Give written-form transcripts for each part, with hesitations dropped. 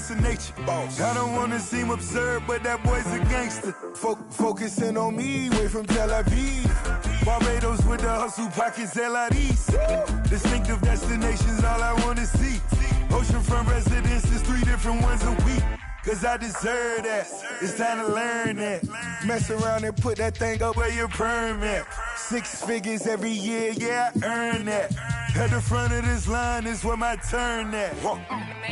force of nature. I don't wanna seem absurd, but that boy's a gangster. Focusing on me, way from Tel Aviv. Barbados with the hustle, pockets LIDs. Distinctive destinations, all I wanna see. Oceanfront residences, 3 different ones a week. Cause I deserve that, it's time to learn that. Mess around and put that thing up where your perm at. 6 figures every year, yeah, I earn that. At the front of this line is where my turn at.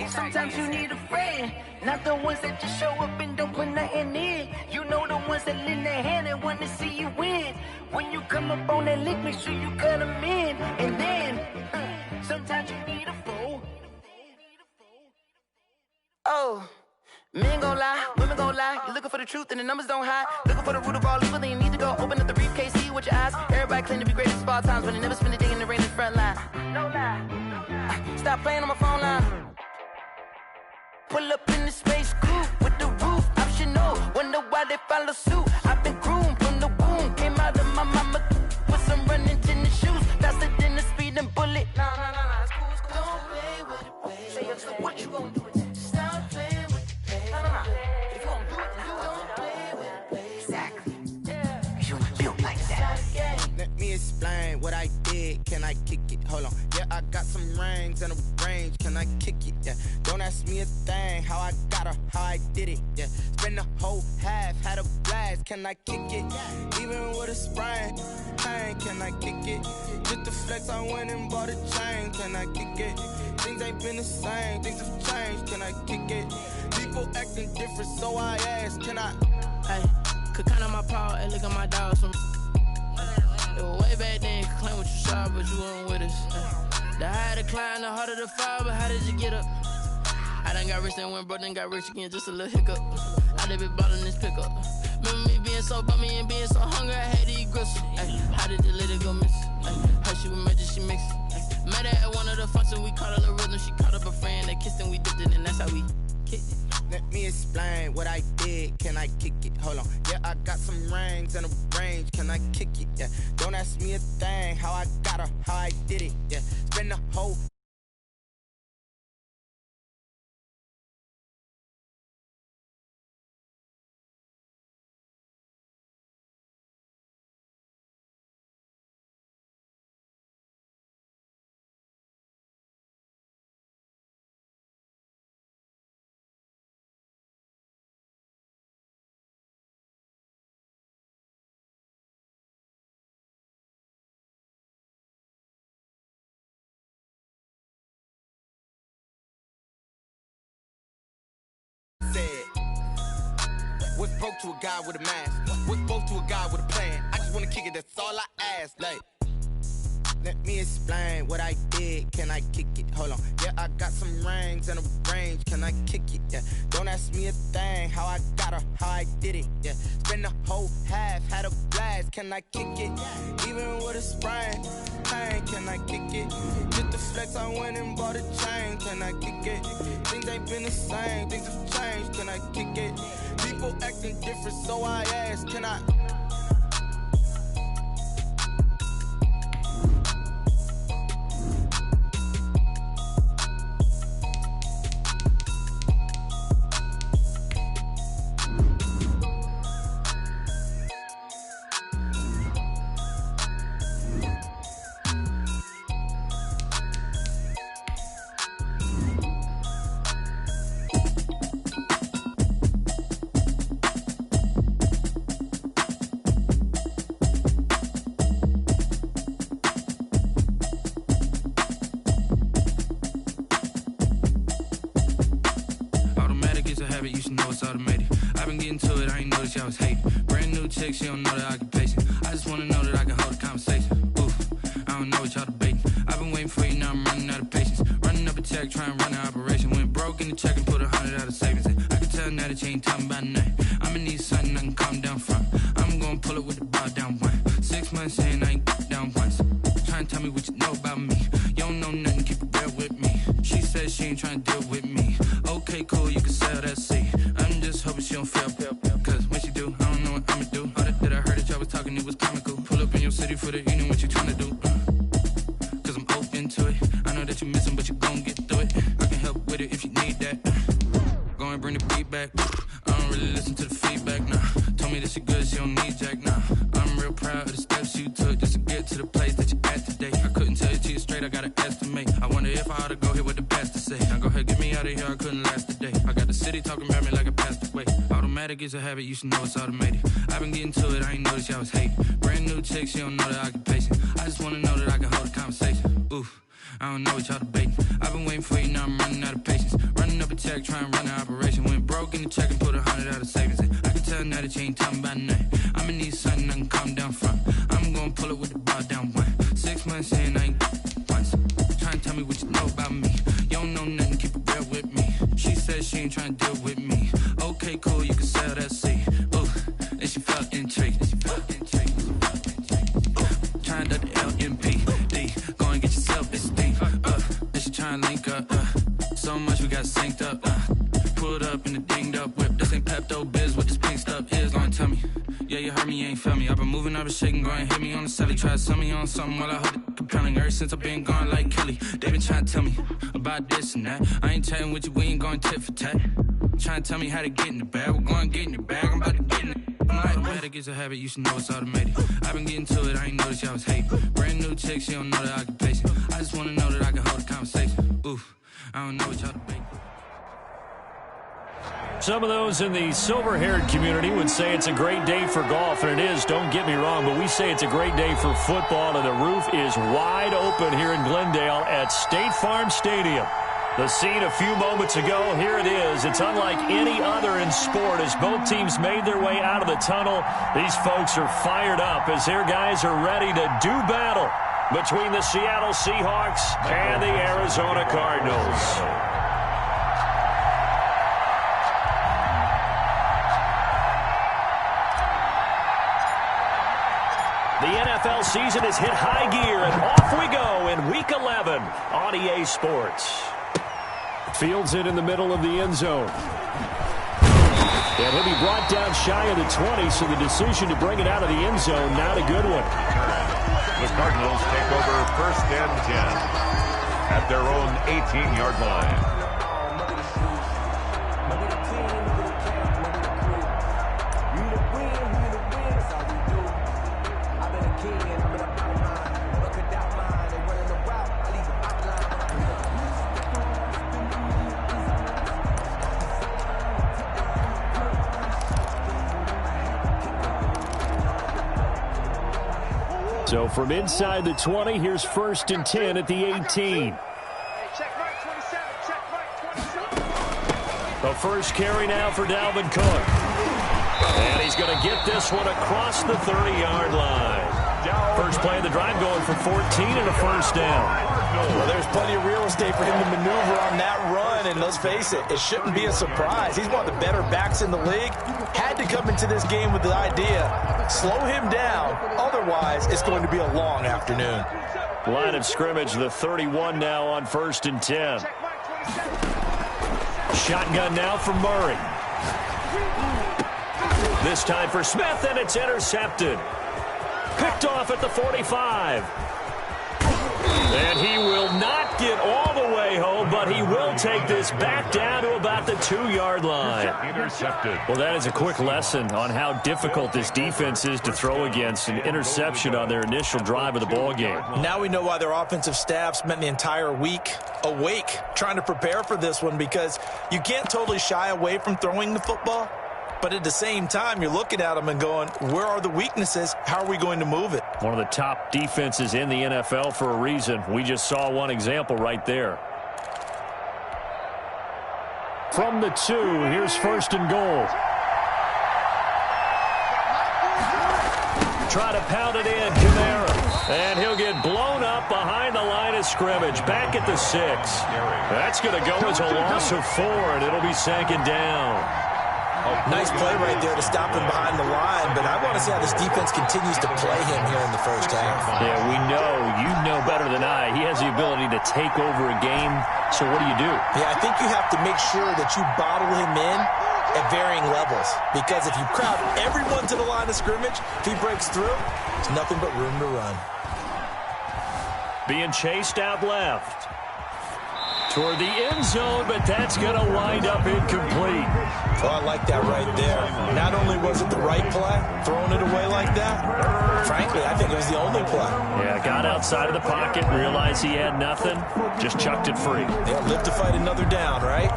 Sometimes you need a friend, not the ones that just show up and don't put nothing in. You know the ones that lend their hand and want to see you win. When you come up on that lick, make sure you cut them in. And then, sometimes you need a foe. Oh. Men gon' lie, women gon' lie. You're looking for the truth and the numbers don't hide. Looking for the root of all evil, then you need to go open up the briefcase, see with your eyes. Everybody claim to be greatest of all times, but they never spend a day in the rain in the front line. No lie. Stop playing on my phone line. Pull up in the space coupe with the roof optional. Wonder why they follow suit. I've been groomed from the womb. Came out of my mama with some running tennis shoes. Faster than the speeding bullet. Nah, it's cool, it's cool. Don't play with it, baby. Say so what you gon' do with it? Stop playing with it. If you gon' do it, then don't play with it, baby. Exactly. Yeah. You built like that. Let me explain what I did. Can I kick it? Hold on. Yeah, I got some rings and a range. Can I kick it? Yeah. Don't ask me a thing. How I got her, how I did it. Yeah. Spend the whole half, had a blast. Can I kick it? Even with a sprain. Pain, can I kick it? Just the flex, I went and bought a chain. Can I kick it? Things ain't been the same. Things have changed. Can I kick it? People acting different, so I ask, can I? Hey, could count on my power and look at my dogs from. It was way back then, could claim what you saw, but you weren't with us. The higher the climb, the harder the fall, but how did you get up? I done got rich, then went broke, then got rich again, just a little hiccup. I done been ballin' this pickup. Remember me being so bummy and being so hungry, I had to eat gristle. Ay, how did the lady go miss? Her she was magic, she mixed. Met her at one of the functions, we caught a little rhythm, she caught up a friend, they kissed and we dipped it, and that's how we kicked it. Let me explain what I did. Can I kick it? Hold on. Yeah, I got some rings and a range. Can I kick it? Yeah. Don't ask me a thing. How I got her, how I did it. Yeah. Spend the whole. What's broke to a guy with a mask? What's broke to a guy with a plan? I just wanna kick it, that's all I ask. Like, let me explain what I did. Can I kick it? Hold on. Yeah, I got some rings and a range. Can I kick it? Yeah. Don't ask me a thing. How I got her, how I did it. Yeah. Spend the whole half, had a blast. Can I kick it? Even with a sprain. Pain, can I kick it? Just the flex, I went and bought a chain. Can I kick it? Things ain't been the same. Things have changed. Can I kick it? People acting different, so I ask, can I? You should know it's automated. I've been getting to it, I ain't noticed y'all was hating. Brand new chick, she don't know the occupation. I just wanna know that I can hold a conversation. Oof, I don't know what y'all debating. I've been waiting for you, now I'm running out of patience. Running up a check, trying to run an operation. Went broke in the check and put 100 out of savings. I can tell now that you ain't talking about nothing. I'ma need something I can calm down from. I'm gonna pull it with the bar down one. 6 months saying I ain't down once. Trying to tell me what you know about me. You don't know nothing, keep it real with me. She says she ain't trying to deal with me. Okay, cool, you can sell that seat. I'm just hoping she don't fail. Cause when she do, I don't know what I'ma do. All that I heard that y'all was talking, it was comical. Pull up in your city for the evening, what you tryna do? Cause I'm open to it. I know that you missing, but you gon' get through it. I can help with it if you need that. going, bring the beat back. I don't really listen to the feedback, nah. Told me that she good, she don't need jack, nah. I'm real proud of the steps you took just to get to the place that you at today. I couldn't tell you to you straight, I gotta estimate. I wonder if I ought to go here with the best to say. Now go ahead, get me out of here, I couldn't last a day. I got the city talking about me like I passed away. Automatic is a habit, you should know it's automated. I've been getting to it, I ain't noticed y'all was hating. Brand new chick, she don't know the occupation. I just wanna know that I can hold a conversation. Oof. I don't know what y'all debating. I've been waiting for you, now I'm running out of patience. Running up a check, trying to run an operation. Went broke in the check and put 100 out of savings in. I can tell now that you ain't talking about nothing. I'ma need something I can calm down from. I'm gonna pull it with the bar down one. 6 months in, I ain't once. Trying to tell me what you know about me. You don't know nothing, keep it real with me. She said she ain't trying to deal with me. Okay, cool, you can sell that seat. Ooh, and she felt intrigued. Trying to the LMP. Go and get yourself this thing. And she trying to link up. So much we got synced up. Pulled up in the dinged up whip. This ain't Pepto Biz, what this pink stuff is. Long tell me. Yeah, you heard me, you ain't felt me. I've been moving, I've been shaking, go and hit me on the celly. Try to sell me on something while I hold it compelling. Ever since I've been gone like Kelly, they been trying to tell me about this and that. I ain't chatting with you, we ain't going tit for tat. Trying to tell me how to get in the bag. We're going to get in the bag, I'm about to get in it. Automatic is a habit, you should know it's automated. I've been getting to it, I ain't noticed y'all was hating. Brand new chick, she don't know the occupation. I just wanna know that I can hold a conversation. Oof, I don't know what y'all debating. Some of those in the silver-haired community would say it's a great day for golf, and it is, don't get me wrong, but we say it's a great day for football, and the roof is wide open here in Glendale at State Farm Stadium. The scene a few moments ago, here it is. It's unlike any other in sport as both teams made their way out of the tunnel. These folks are fired up as their guys are ready to do battle between the Seattle Seahawks and the Arizona Cardinals. The NFL season has hit high gear, and off we go in Week 11 on EA Sports. Fields it in the middle of the end zone. And he'll be brought down shy of the 20, so the decision to bring it out of the end zone, not a good one. The Cardinals take over 1st and 10 at their own 18-yard line. So from inside the 20, here's 1st and 10 at the 18. The first carry now for Dalvin Cook. And he's going to get this one across the 30-yard line. First play of the drive going for 14 and a first down. Well, there's plenty of real estate for him to maneuver on that run, and let's face it, it shouldn't be a surprise. He's one of the better backs in the league. Had to come into this game with the idea, slow him down, otherwise it's going to be a long afternoon. Line of scrimmage, the 31 now on 1st and 10. Shotgun now for Murray. This time for Smith, and it's intercepted. Picked off at the 45. And he will not get all the way home, but he will take this back down to about the 2-yard line. Intercepted. Well, that is a quick lesson on how difficult this defense is to throw against. An interception on their initial drive of the ball game. Now we know why their offensive staff spent the entire week awake trying to prepare for this one, because you can't totally shy away from throwing the football. But at the same time, you're looking at them and going, where are the weaknesses? How are we going to move it? One of the top defenses in the NFL for a reason. We just saw one example right there. From the 2, here's 1st and goal. Try to pound it in, Kamara. And he'll get blown up behind the line of scrimmage. Back at the 6. That's going to go as a loss of 4, and it'll be 2nd down. Nice play right there to stop him behind the line, but I want to see how this defense continues to play him here in the first half. Yeah, we know, you know better than I, he has the ability to take over a game, so what do you do? Yeah, I think you have to make sure that you bottle him in at varying levels, because if you crowd everyone to the line of scrimmage, if he breaks through, there's nothing but room to run. Being chased out left. toward the end zone, but that's going to wind up incomplete. Well, I like that right there. Not only was it the right play, throwing it away like that, frankly, I think it was the only play. Yeah, got outside of the pocket, realized he had nothing, just chucked it free. Yeah, live to fight another down, right?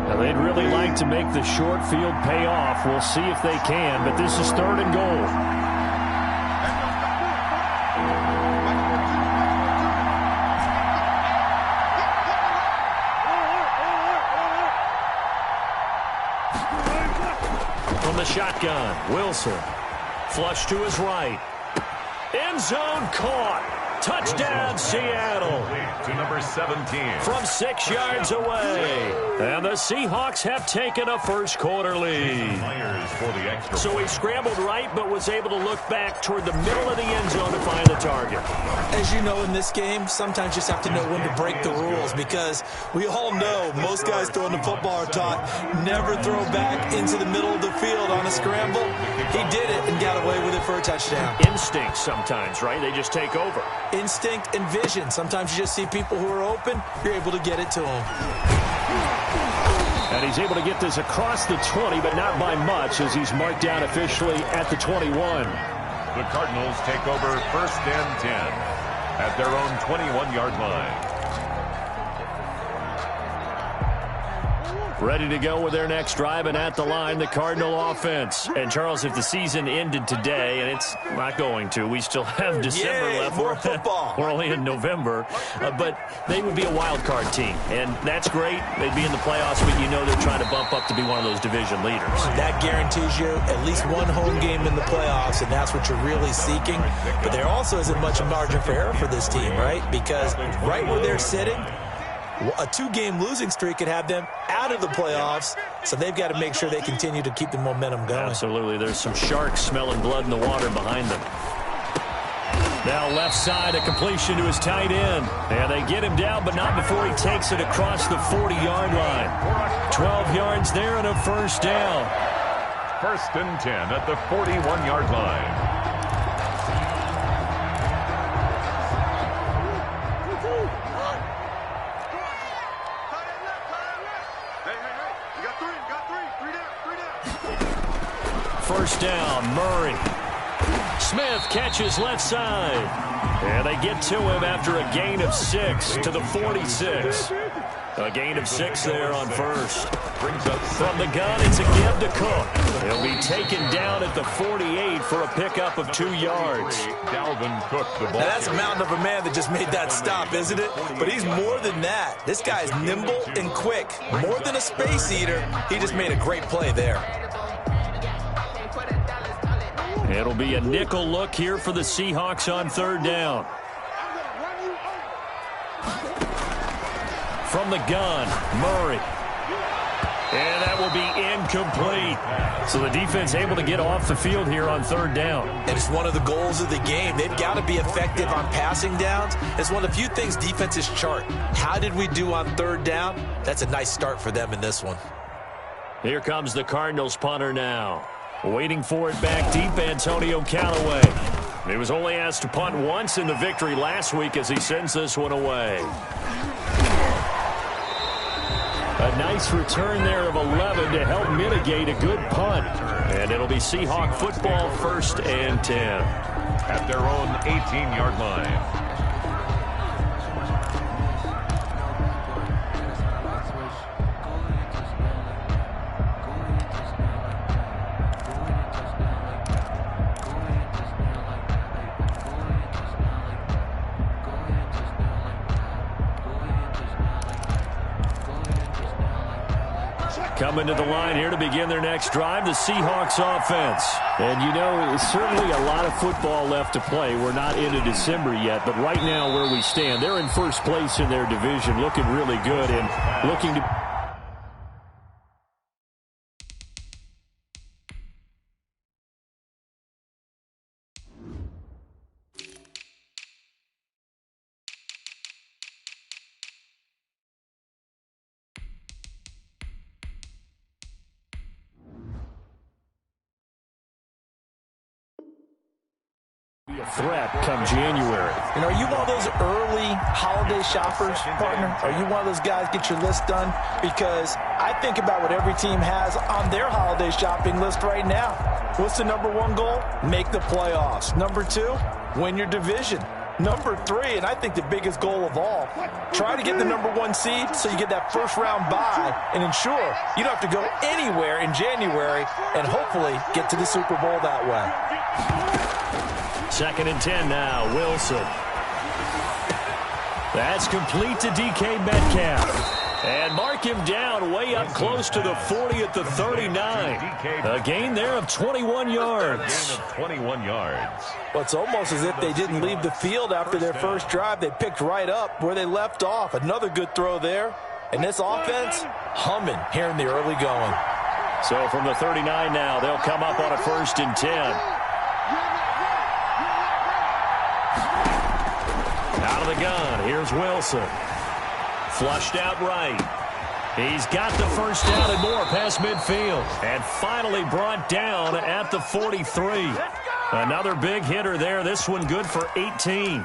Now, they'd really like to make the short field pay off. We'll see if they can, but this is 3rd and goal. From the shotgun, Wilson. Flush to his right. End zone caught. Touchdown, Seattle. To number 17. From 6 yards away. And the Seahawks have taken a first quarter lead. So he scrambled right, but was able to look back toward the middle of the end zone to find the target. As you know, in this game, sometimes you just have to know when to break the rules, because we all know most guys throwing the football are taught never throw back into the middle of the field on a scramble. He did it and got away with it for a touchdown. Instinct sometimes, right? They just take over. Instinct and vision. Sometimes you just see people who are open, you're able to get it to them. And he's able to get this across the 20, but not by much, as he's marked down officially at the 21. The Cardinals take over 1st and 10 at their own 21-yard line. Ready to go with their next drive, and at the line, the Cardinal offense. And, Charles, if the season ended today, and it's not going to, we still have December left. More football. We're only in November. But they would be a wild card team, and that's great. They'd be in the playoffs, but you know they're trying to bump up to be one of those division leaders. That guarantees you at least one home game in the playoffs, and that's what you're really seeking. But there also isn't much margin for error for this team, right? Because right where they're sitting, a 2-game losing streak could have them out of the playoffs, so they've got to make sure they continue to keep the momentum going. Absolutely. There's some sharks smelling blood in the water behind them. Now left side, a completion to his tight end. And they get him down, but not before he takes it across the 40-yard line. 12 yards there and a first down. 1st and 10 at the 41-yard line. First down, Murray. Smith catches left side. And they get to him after a gain of 6 to the 46. A gain of 6 there on first. Brings up from the gun, it's a give to Cook. He'll be taken down at the 48 for a pickup of 2 yards. Dalvin Cook, the ball. Now that's a mountain of a man that just made that stop, isn't it? But he's more than that. This guy's nimble and quick. More than a space eater, he just made a great play there. It'll be a nickel look here for the Seahawks on 3rd down. From the gun, Murray. And that will be incomplete. So the defense able to get off the field here on 3rd down. And it's one of the goals of the game. They've got to be effective on passing downs. It's one of the few things defenses chart. How did we do on 3rd down? That's a nice start for them in this one. Here comes the Cardinals punter now. Waiting for it back deep, Antonio Callaway. He was only asked to punt once in the victory last week as he sends this one away. A nice return there of 11 to help mitigate a good punt. And it'll be Seahawk football 1st and 10. At their own 18-yard line. Coming to the line here to begin their next drive, the Seahawks offense. And, you know, certainly a lot of football left to play. We're not into December yet, but right now where we stand, they're in first place in their division, looking really good and looking to threat come January. You know, are you one of those early holiday shoppers, partner? Are you one of those guys get your list done? Because I think about what every team has on their holiday shopping list right now. What's the number one goal? Make the playoffs. Number two, win your division. Number three, and I think the biggest goal of all, try to get the number one seed so you get that first round bye and ensure you don't have to go anywhere in January and hopefully get to the Super Bowl that way. 2nd and 10 now, Wilson. That's complete to DK Metcalf. And mark him down way up close to the 40 at the 39. A gain there of 21 yards. A gain of 21 yards. Well, it's almost as if they didn't leave the field after their first drive. They picked right up where they left off. Another good throw there. And this offense, humming here in the early going. So from the 39 now, they'll come up on a 1st and 10. Out of the gun, here's Wilson. Flushed out right. He's got the first down and more past midfield. And finally brought down at the 43. Another big hitter there. This one good for 18.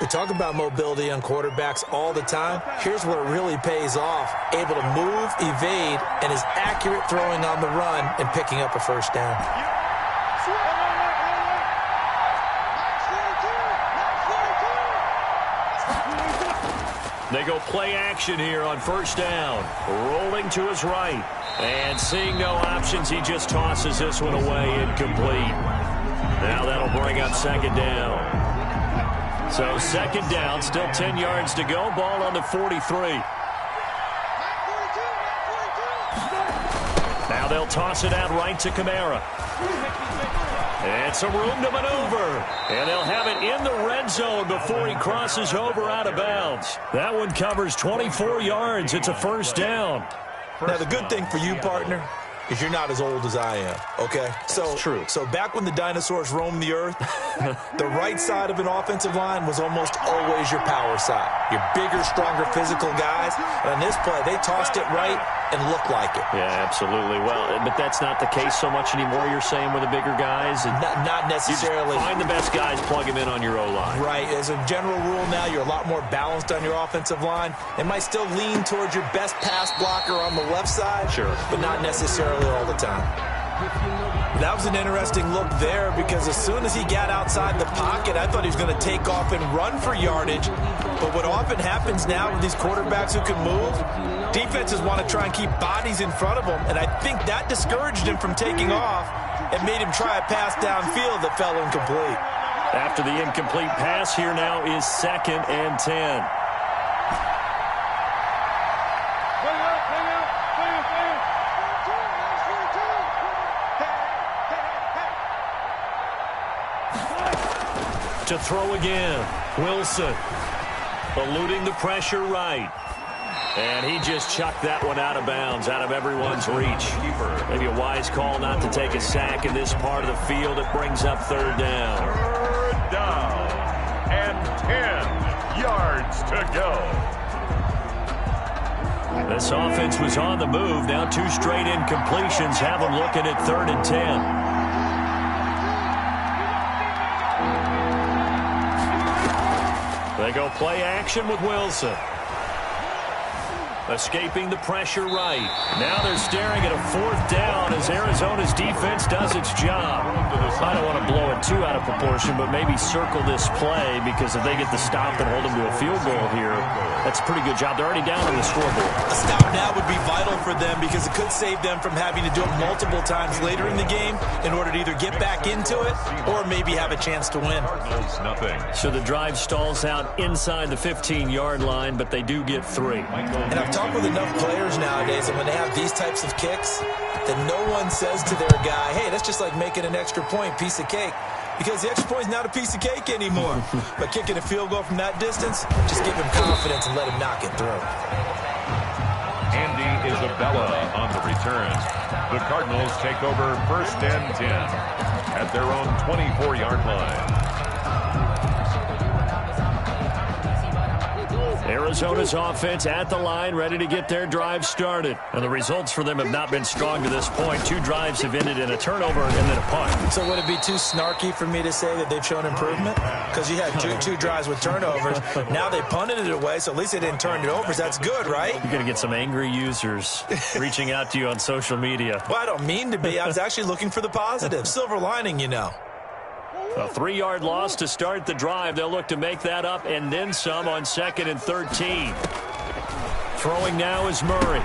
We talk about mobility on quarterbacks all the time. Here's where it really pays off. Able to move, evade, and is accurate throwing on the run and picking up a first down. They go play action here on 1st down. Rolling to his right. And seeing no options, he just tosses this one away, incomplete. Now that'll bring up 2nd down. So 2nd down, still 10 yards to go. Ball on the 43. Now they'll toss it out right to Kamara. And some room to maneuver. And they'll have it in the red zone before he crosses over out of bounds. That one covers 24 yards. It's a 1st down. Now, the good thing for you, partner, is you're not as old as I am, okay? That's true. So back when the dinosaurs roamed the earth, the right side of an offensive line was almost always your power side. Your bigger, stronger, physical guys. And on this play, they tossed it right and looked like it. Yeah, absolutely. Well, but that's not the case so much anymore, you're saying, with the bigger guys? Not necessarily. You just find the best guys, plug them in on your O-line. Right. As a general rule now, you're a lot more balanced on your offensive line. It might still lean towards your best pass blocker on the left side, sure, but not necessarily all the time. That was an interesting look there because as soon as he got outside the pocket, I thought he was going to take off and run for yardage. But what often happens now with these quarterbacks who can move, defenses want to try and keep bodies in front of them, and I think that discouraged him from taking off and made him try a pass downfield that fell incomplete. After the incomplete pass, here now is 2nd and 10. To throw again, Wilson, eluding the pressure right. And he just chucked that one out of bounds, out of everyone's reach. Maybe a wise call not to take a sack in this part of the field. It brings up 3rd down. 3rd down and 10 yards to go. This offense was on the move. Now 2 straight incompletions have them looking at 3rd and 10. They go play action with Wilson. Escaping the pressure right. Now they're staring at a 4th down as Arizona's defense does its job. I don't want to blow it too out of proportion, but maybe circle this play because if they get the stop and hold them to a field goal here, that's a pretty good job. They're already down on the scoreboard. A stop now would be vital for them because it could save them from having to do it multiple times later in the game in order to either get back into it or maybe have a chance to win. Nothing. So the drive stalls out inside the 15-yard line, but they do get 3. And I've talked with enough players nowadays, and when they have these types of kicks, that no one says to their guy, hey, that's just like making an extra point, piece of cake. Because the extra point is not a piece of cake anymore. But kicking a field goal from that distance, just give him confidence and let him knock it through. Andy Isabella on the return. The Cardinals take over 1st and 10 at their own 24-yard line. Arizona's offense at the line, ready to get their drive started. And the results for them have not been strong to this point. 2 drives have ended in a turnover and then a punt. So would it be too snarky for me to say that they've shown improvement? Because you had two drives with turnovers. Now they punted it away, so at least they didn't turn it over. That's good, right? You're going to get some angry users reaching out to you on social media. Well, I don't mean to be. I was actually looking for the positive. Silver lining, you know. A 3-yard loss to start the drive. They'll look to make that up and then some on 2nd and 13. Throwing now is Murray.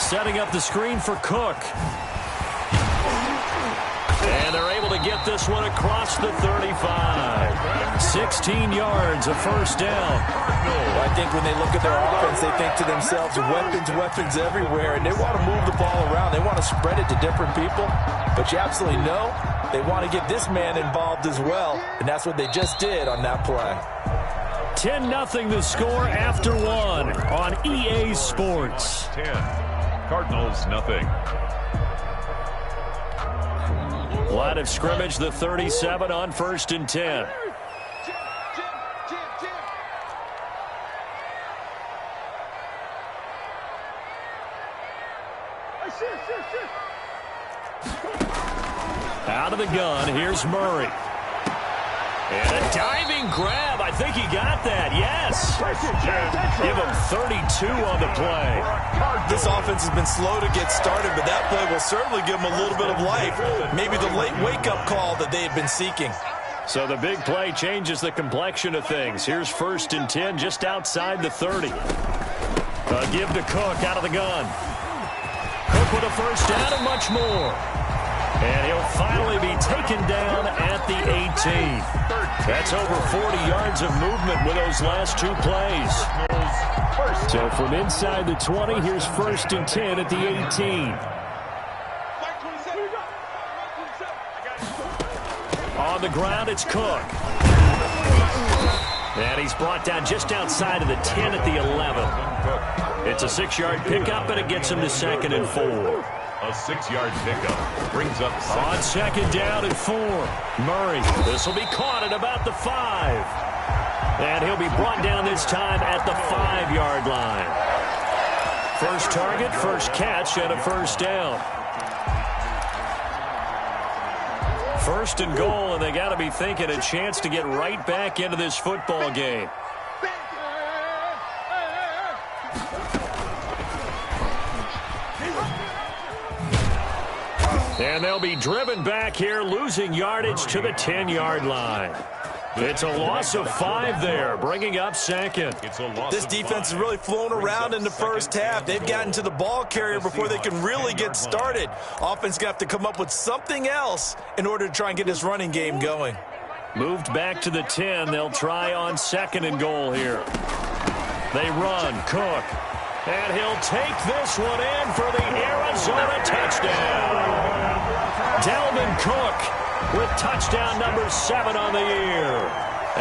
Setting up the screen for Cook. And they're able to get this one across the 35. 16 yards, a first down. Well, I think when they look at their offense, they think to themselves, weapons everywhere, and they want to move the ball around. They want to spread it to different people, but you absolutely know they want to get this man involved as well, and that's what they just did on that play. 10-0 the score after 1 on EA Sports. 10, Cardinals nothing. Line of scrimmage, the 37 on 1st and 10. Out of the gun, here's Murray. And a diving grab. I think he got that. Yes. Give him 32 on the play. This offense has been slow to get started, but that play will certainly give them a little bit of life. Maybe the late wake-up call that they had been seeking. So the big play changes the complexion of things. Here's 1st and 10 just outside the 30. Give to Cook out of the gun. Cook with a first down and much more. And he'll finally be taken down at the 18. That's over 40 yards of movement with those last 2 plays. So from inside the 20, here's 1st and 10 at the 18. On the ground, it's Cook. And he's brought down just outside of the 10 at the 11. It's a 6-yard pickup, and it gets him to 2nd and 4. A 6-yard pickup brings up on 2nd down and 4. Murray, this will be caught at about the 5. And he'll be brought down this time at the 5-yard line. First target, first catch, and a first down. 1st and goal, and they got to be thinking a chance to get right back into this football game. And they'll be driven back here, losing yardage to the 10-yard line. It's a loss of 5 there, bringing up 2nd. This defense has really flown around in the first half. They've gotten to the ball carrier before they can really get started. Offense going to have to come up with something else in order to try and get this running game going. Moved back to the 10. They'll try on 2nd and goal here. They run. Cook. And he'll take this one in for the Arizona touchdown. Dalvin Cook with touchdown number 7 on the year.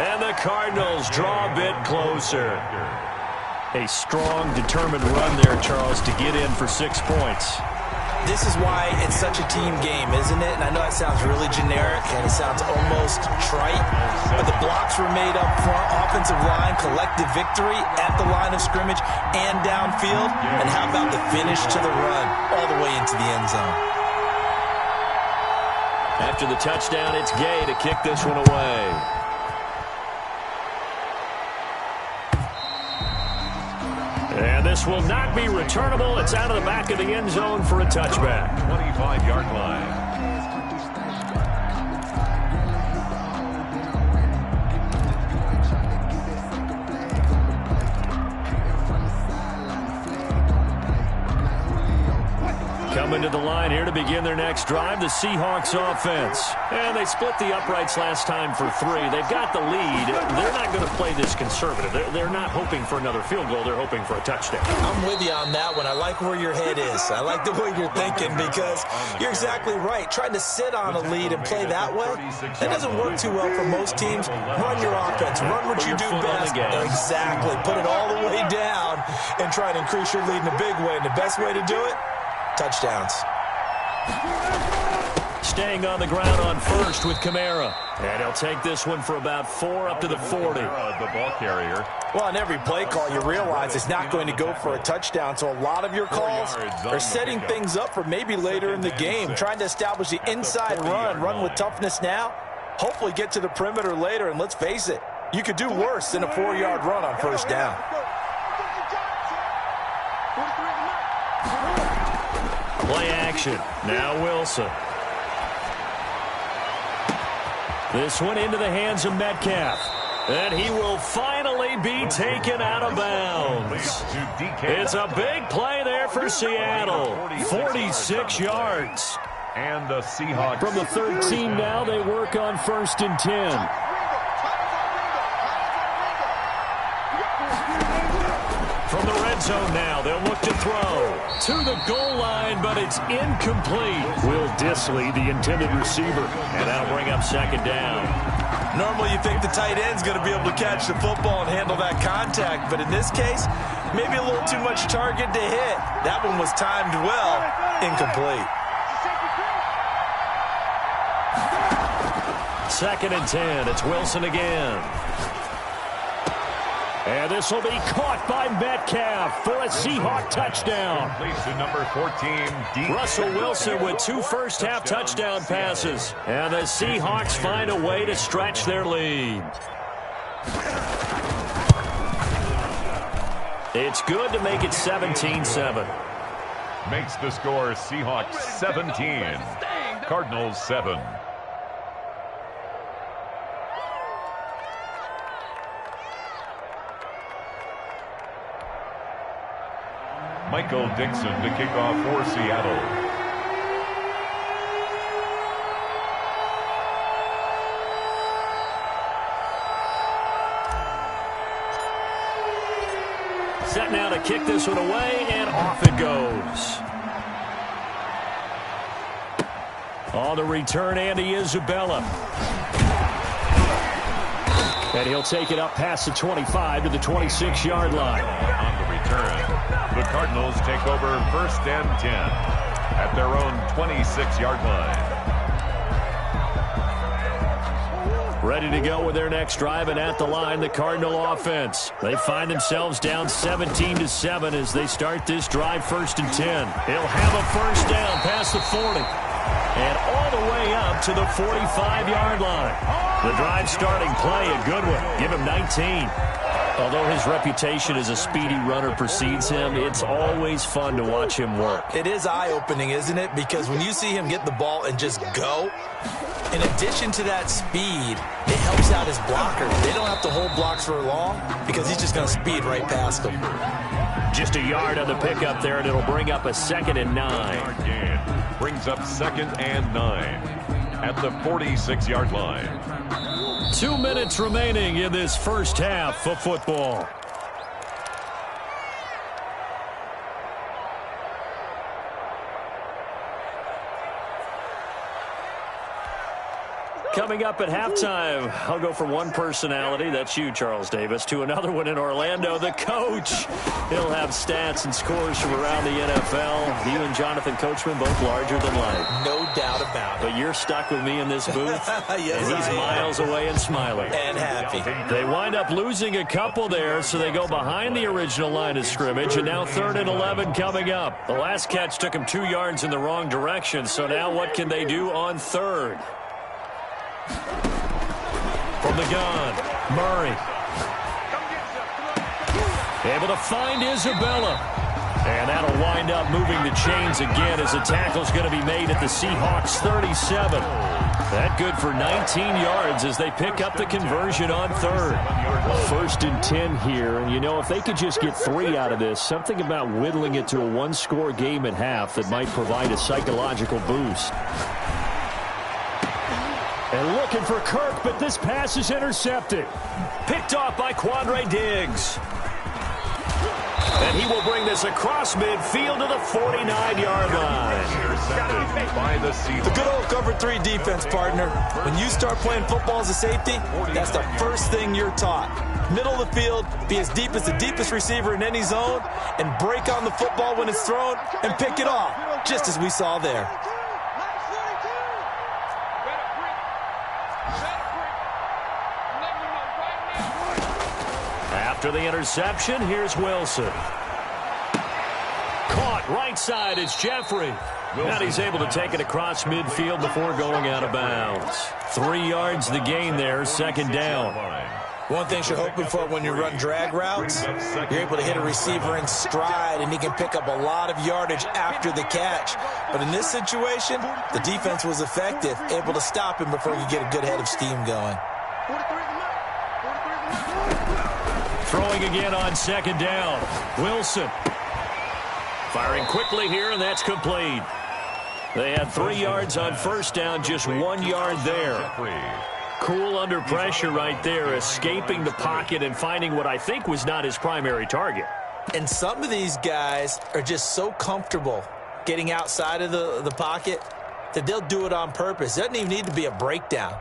And the Cardinals draw a bit closer. A strong, determined run there, Charles, to get in for 6 points. This is why it's such a team game, isn't it? And I know that sounds really generic and it sounds almost trite, but the blocks were made up front, offensive line, collective victory at the line of scrimmage and downfield. And how about the finish to the run all the way into the end zone? After the touchdown, it's Gay to kick this one away. And this will not be returnable. It's out of the back of the end zone for a touchback. 25-yard line. Coming to the line here to begin their next drive, the Seahawks offense. And they split the uprights last time for 3. They've got the lead. They're not going to play this conservative. They're not hoping for another field goal. They're hoping for a touchdown. I'm with you on that one. I like where your head is. I like the way you're thinking because you're exactly right. Trying to sit on a lead and play that way, that doesn't work too well for most teams. Run your offense. Run what you do best. Exactly. Put it all the way down and try to increase your lead in a big way. And the best way to do it, touchdowns. Staying on the ground on first with Kamara. And he'll take this one for about 4 up to the 40. The ball carrier. Well, on every play call, you realize it's not going to go for a touchdown, so a lot of your calls are setting things up for maybe later in the game, trying to establish the inside run with toughness now, hopefully get to the perimeter later, and let's face it, you could do worse than a 4-yard run on first down. Play action. Now Wilson. This one into the hands of Metcalf. And he will finally be taken out of bounds. It's a big play there for Seattle. 46 yards. And the Seahawks. From the 13 now, they work on 1st and 10. From the red zone now, they'll look to throw. To the goal line, but it's incomplete. Will Dissly, the intended receiver. And that'll bring up 2nd down. Normally you think the tight end's going to be able to catch the football and handle that contact, but in this case, maybe a little too much target to hit. That one was timed well, incomplete. 2nd and 10. It's Wilson again. And this will be caught by Metcalf for a Seahawk touchdown. Completion number 14. Russell Wilson with 2 first-half touchdown passes. And the Seahawks find a way to stretch their lead. It's good to make it 17-7. Makes the score Seahawks 17. Cardinals 7. Michael Dixon to kick off for Seattle. Set now to kick this one away, and off it goes. On the return, Andy Isabella. And he'll take it up past the 25 to the 26-yard line. On the return, the Cardinals take over 1st and 10 at their own 26-yard line. Ready to go with their next drive, and at the line, the Cardinal offense. They find themselves down 17-7 as they start this drive 1st and 10. He'll have a first down past the 40 and all the way up to the 45-yard line. The drive starting play, a good one. Give him 19. Although his reputation as a speedy runner precedes him, it's always fun to watch him work. It is eye-opening, isn't it? Because when you see him get the ball and just go, in addition to that speed, it helps out his blockers. They don't have to hold blocks for long because he's just going to speed right past them. Just a yard on the pickup there, and it'll bring up a 2nd and 9. Brings up 2nd and 9 at the 46-yard line. 2 minutes remaining in this first half of football. Coming up at halftime, I'll go from one personality, that's you, Charles Davis, to another one in Orlando, the coach. He'll have stats and scores from around the NFL. You and Jonathan Coachman, both larger than life. No doubt about it. But you're stuck with me in this booth, yes, and he's miles away and smiling. And happy. They wind up losing a couple there, so they go behind the original line of scrimmage, and now 3rd and 11 coming up. The last catch took him 2 yards in the wrong direction, so now what can they do on 3rd? From the gun, Murray. Able to find Isabella. And that'll wind up moving the chains again as the tackle's going to be made at the Seahawks 37. That good for 19 yards as they pick up the conversion on 3rd. 1st and 10 here. And, you know, if they could just get 3 out of this, something about whittling it to a 1-score game at half that might provide a psychological boost. And looking for Kirk, but this pass is intercepted. Picked off by Quandre Diggs. And he will bring this across midfield to the 49-yard line. Intercepted by the Seahawks. The good old cover 3 defense, partner. When you start playing football as a safety, that's the first thing you're taught. Middle of the field, be as deep as the deepest receiver in any zone, and break on the football when it's thrown and pick it off, just as we saw there. After the interception, here's Wilson. Caught right side, it's Jeffrey. And he's able to take it across midfield before going out of bounds. 3 yards the gain there, second down. One thing you're hoping for when you run drag routes, you're able to hit a receiver in stride, and he can pick up a lot of yardage after the catch. But in this situation, the defense was effective, able to stop him before he could get a good head of steam going. Throwing again on second down. Wilson. Firing quickly here, and that's complete. They had 3 yards on first down, just 1 yard there. Cool under pressure right there, escaping the pocket and finding what I think was not his primary target. And some of these guys are just so comfortable getting outside of the pocket that they'll do it on purpose. It doesn't even need to be a breakdown.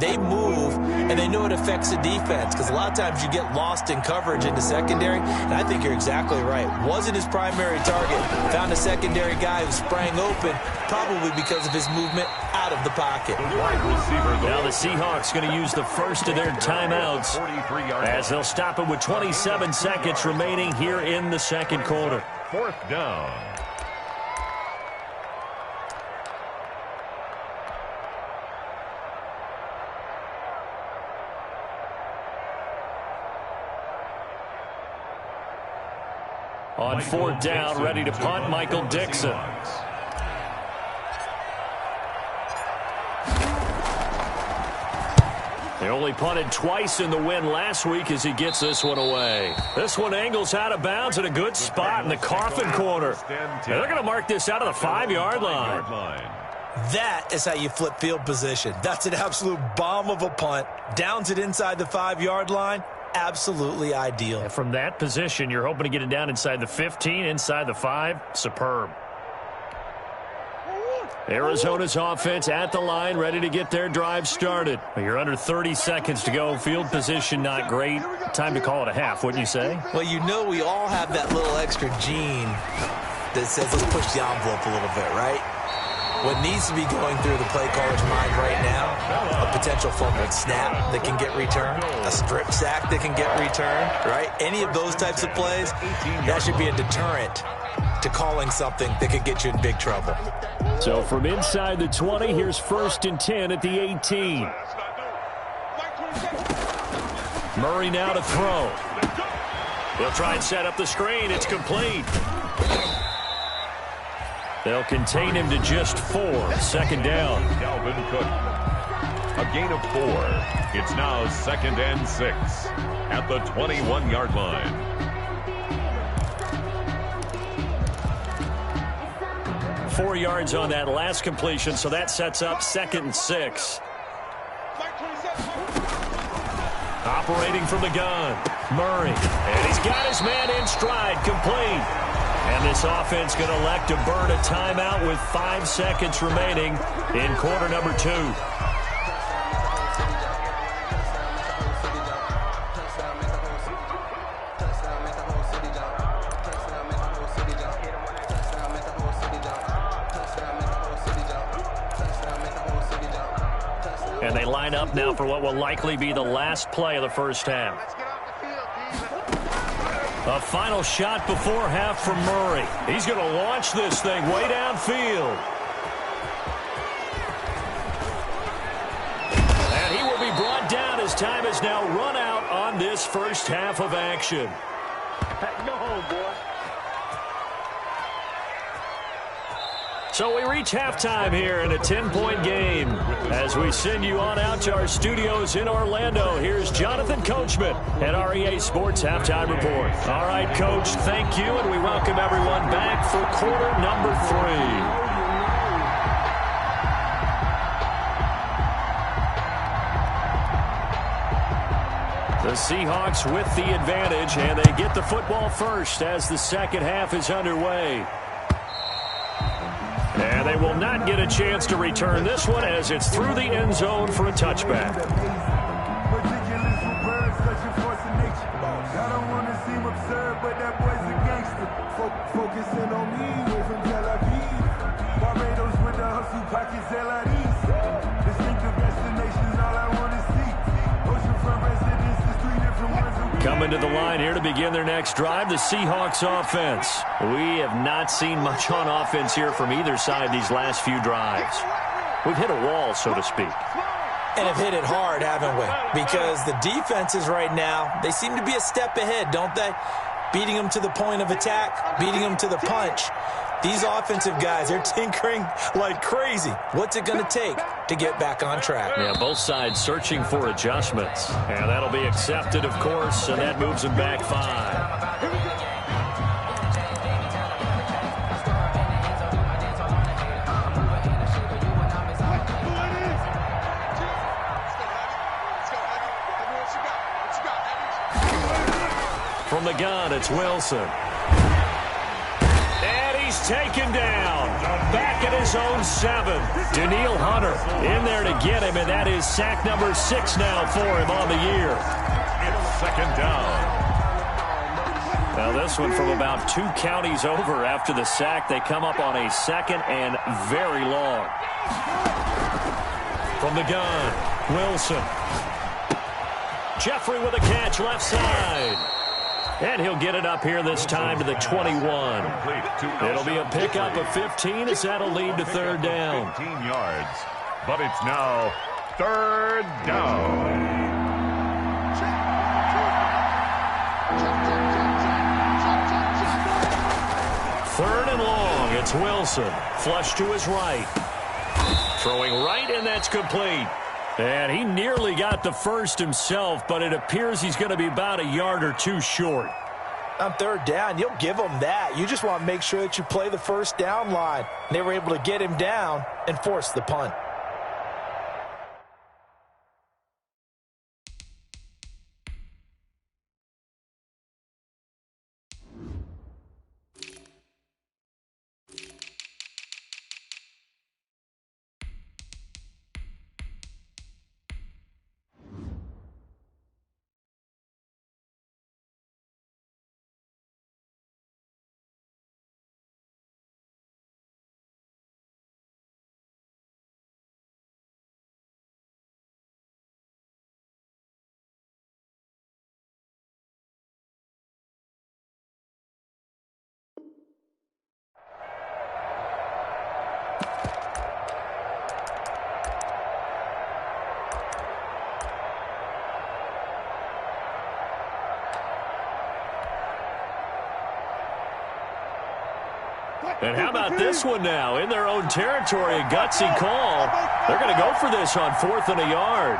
They move, and they know it affects the defense, because a lot of times you get lost in coverage in the secondary, and I think you're exactly right. Wasn't his primary target. Found a secondary guy who sprang open, probably because of his movement out of the pocket. Now the Seahawks going to use the first of their timeouts as they'll stop it with 27 seconds remaining here in the second quarter. 4th down. On 4th down, ready to punt, Michael Dixon. They only punted twice in the win last week as he gets this one away. This one angles out of bounds in a good spot in the coffin corner. And they're going to mark this out of the 5-yard line. That is how you flip field position. That's an absolute bomb of a punt. Downs it inside the 5-yard line. Absolutely ideal. And from that position, you're hoping to get it down inside the 15, inside the 5. Superb. Arizona's offense at the line, ready to get their drive started. You're under 30 seconds to go. Field position not great. Time to call it a half, wouldn't you say? Well, you know we all have that little extra gene that says let's push the envelope a little bit, right? What needs to be going through the play caller's mind right now, a potential fumbled snap that can get returned, a strip sack that can get returned, right? Any of those types of plays, that should be a deterrent to calling something that could get you in big trouble. So from inside the 20, here's 1st and 10 at the 18. Murray now to throw. He'll try and set up the screen. It's complete. They'll contain him to just 4. 2nd down. Dalvin Cook. A gain of 4. It's now 2nd and 6 at the 21-yard line. Four yards on that last completion, so that sets up 2nd and 6. Operating from the gun, Murray. And he's got his man in stride, complete. And this offense going to elect to burn a timeout with 5 seconds remaining in quarter number 2. And they line up now for what will likely be the last play of the first half. A final shot before half from Murray. He's going to launch this thing way downfield. And he will be brought down as time has now run out on this first half of action. No, boy. So we reach halftime here in a 10-point game. As we send you on out to our studios in Orlando, here's Jonathan Coachman at REA Sports Halftime Report. All right, Coach, thank you, and we welcome everyone back for quarter number 3. The Seahawks with the advantage, and they get the football first as the second half is underway. And they will not get a chance to return this one as it's through the end zone for a touchback. I don't want to seem absurd, but that boy's a gangster. Focusing on me, way from Tel Aviv. Barbados with the hustle pockets, LIDs. Distinctive destinations, all I want to see. Oceanfront residences, 3 different ones. Coming to the line here to begin their next drive, the Seahawks offense. We have not seen much on offense here from either side these last few drives. We've hit a wall, so to speak. And have hit it hard, haven't we? Because the defenses right now, they seem to be a step ahead, don't they? Beating them to the point of attack, beating them to the punch. These offensive guys, they're tinkering like crazy. What's it going to take to get back on track? Yeah, both sides searching for adjustments. And that'll be accepted, of course, and that moves them back 5. From the gun, it's Wilson. And he's taken down. Back at his own 7. Daniil Hunter in there to get him, and that is sack number 6 now for him on the year. It's second down. Now this one from about 2 counties over after the sack. They come up on a 2nd and very long. From the gun, Wilson. Jeffrey with a catch left side. And he'll get it up here this time to the 21. It'll be a pickup of 15 as that'll lead to 3rd down. 15 yards, but it's now 3rd down. Third and long, it's Wilson. Flush to his right. Throwing right, and that's complete. And he nearly got the first himself, but it appears he's going to be about a yard or 2 short. On 3rd down, you'll give them that. You just want to make sure that you play the first down line. And they were able to get him down and force the punt. And how about this one now? In their own territory, a gutsy call. They're going to go for this on 4th and a yard.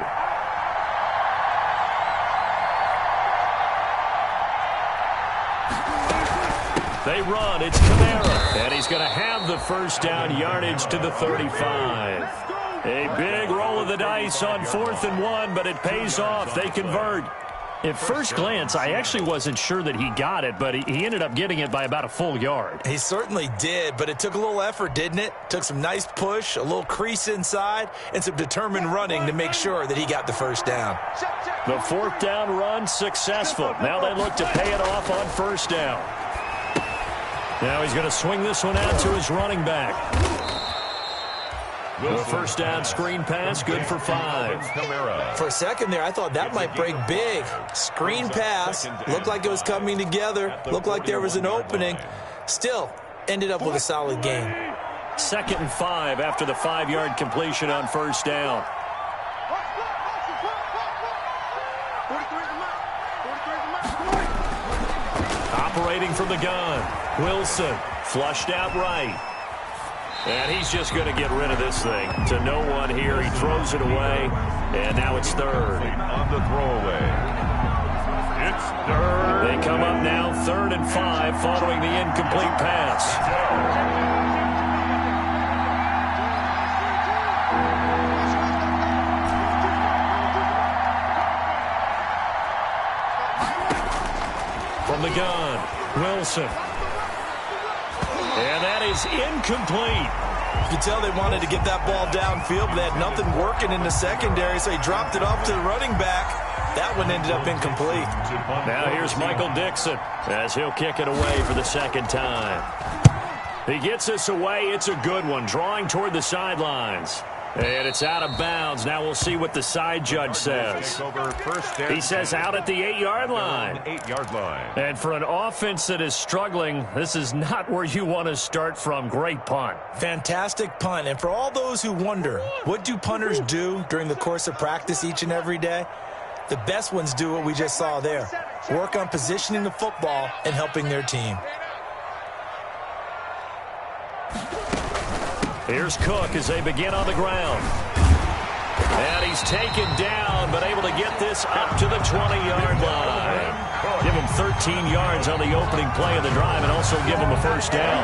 They run. It's Kamara. And he's going to have the first down yardage to the 35. A big roll of the dice on 4th and 1, but it pays off. They convert. At first glance, I actually wasn't sure that he got it, but he ended up getting it by about a full yard. He certainly did, but it took a little effort, didn't it? Took some nice push, a little crease inside, and some determined running to make sure that he got the first down. The 4th down run successful. Now they look to pay it off on 1st down. Now he's going to swing this one out to his running back. The 1st down screen pass, good for 5. For a second there, I thought that might break big. Screen pass, looked like it was coming together, looked like there was an opening. Still, ended up with a solid gain. 2nd and 5 after the 5-yard completion on 1st down. Operating from the gun, Wilson, flushed out right. And he's just going to get rid of this thing. To no one here. He throws it away. And now it's 3rd. On the throwaway. It's 3rd. They come up now 3rd and 5 following the incomplete pass. From the gun, Wilson. And that is incomplete. You can tell they wanted to get that ball downfield, but they had nothing working in the secondary, so he dropped it off to the running back. That one ended up incomplete. Now here's Michael Dixon as he'll kick it away for the 2nd time. He gets this away. It's a good one, drawing toward the sidelines. And it's out of bounds. Now we'll see what the side judge says. He says out at the 8-yard line. 8-yard line. And for an offense that is struggling, this is not where you want to start from. Great punt. Fantastic punt. And for all those who wonder, what do punters do during the course of practice each and every day? The best ones do what we just saw there. Work on positioning the football and helping their team. Here's Cook as they begin on the ground. And he's taken down, but able to get this up to the 20-yard line. Give him 13 yards on the opening play of the drive and also give him a first down.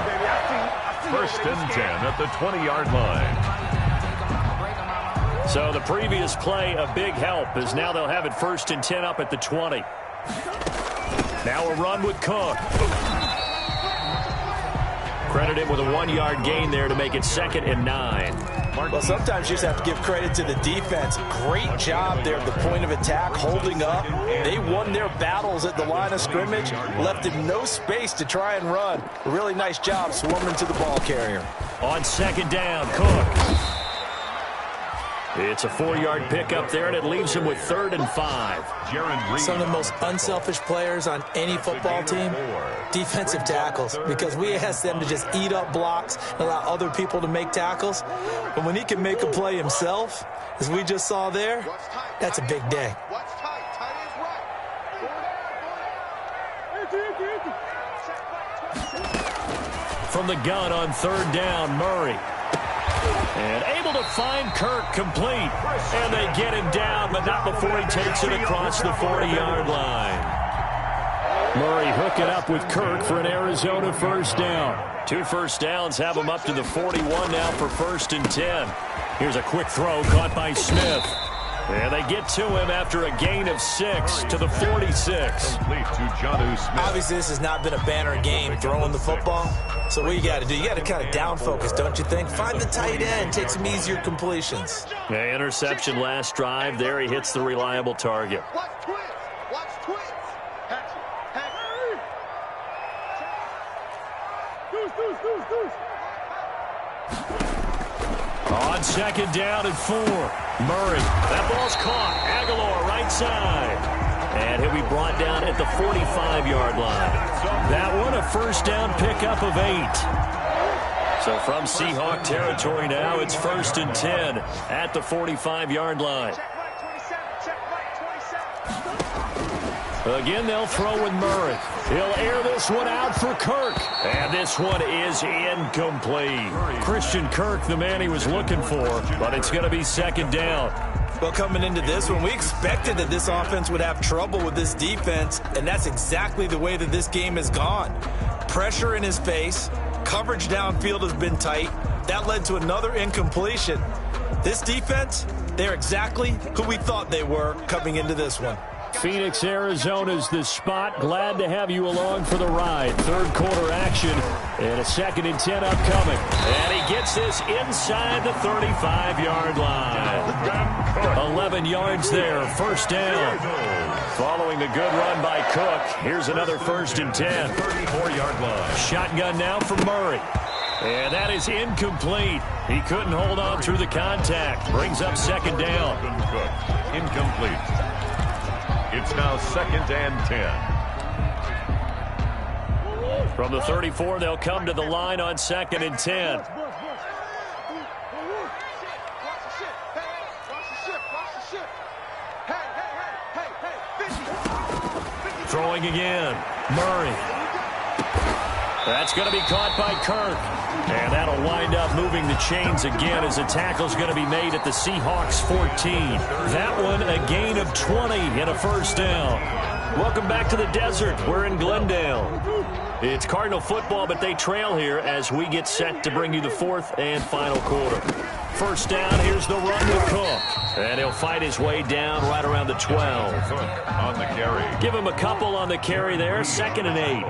First and 10 at the 20-yard line. So the previous play, a big help, as now they'll have it first and 10 up at the 20. Now a run with Cook. Credit him with a 1-yard gain there to make it 2nd and 9. Well, sometimes you just have to give credit to the defense. Great job there at the point of attack, holding up. They won their battles at the line of scrimmage, left him no space to try and run. A really nice job swarming to the ball carrier. On 2nd down, Cook. It's a 4-yard pickup there, and it leaves him with 3rd and 5. Some of the most unselfish players on any football team, defensive tackles, because we ask them to just eat up blocks and allow other people to make tackles. But when he can make a play himself, as we just saw there, that's a big day. From the gun on 3rd down, Murray. And able to find Kirk complete. And they get him down, but not before he takes it across the 40-yard line. Murray hooking up with Kirk for an Arizona first down. 2 first downs have him up to the 41 now for 1st and 10. Here's a quick throw caught by Smith. And they get to him after a gain of 6 to the 46. Obviously, this has not been a banner game throwing the football. So what you got to do, you got to kind of down focus, don't you think? Find the tight end, take some easier completions. Yeah, interception last drive. There he hits the reliable target. On 2nd down and 4. Murray. That ball's caught. Aguilar right side. And he'll be brought down at the 45-yard line. That one a first down pickup of 8. So from Seahawk territory now, it's 1st and 10 at the 45-yard line. Again, they'll throw with Murray. He'll air this one out for Kirk. And this one is incomplete. Christian Kirk, the man he was looking for, but it's going to be 2nd down. Well, coming into this one, we expected that this offense would have trouble with this defense, and that's exactly the way that this game has gone. Pressure in his face, coverage downfield has been tight. That led to another incompletion. This defense, they're exactly who we thought they were coming into this one. Phoenix, Arizona's the spot. Glad to have you along for the ride. 3rd quarter action and a 2nd and 10 upcoming. And he gets this inside the 35-yard line. 11 yards there, 1st down. Following the good run by Cook, here's another 1st and 10. 34-yard line. Shotgun now for Murray. And that is incomplete. He couldn't hold on through the contact. Brings up 2nd down. Incomplete. It's now 2nd and 10. From the 34, they'll come to the line on 2nd and 10. Throwing again. Murray. That's going to be caught by Kirk. And that'll wind up moving the chains again as the tackle's going to be made at the Seahawks 14. That one a gain of 20 and a first down. Welcome back to the desert. We're in Glendale. It's Cardinal football, but they trail here as we get set to bring you the 4th and final quarter. First down, here's the run with Cook. And he'll fight his way down right around the 12. On the carry. Give him a couple on the carry there, 2nd and 8.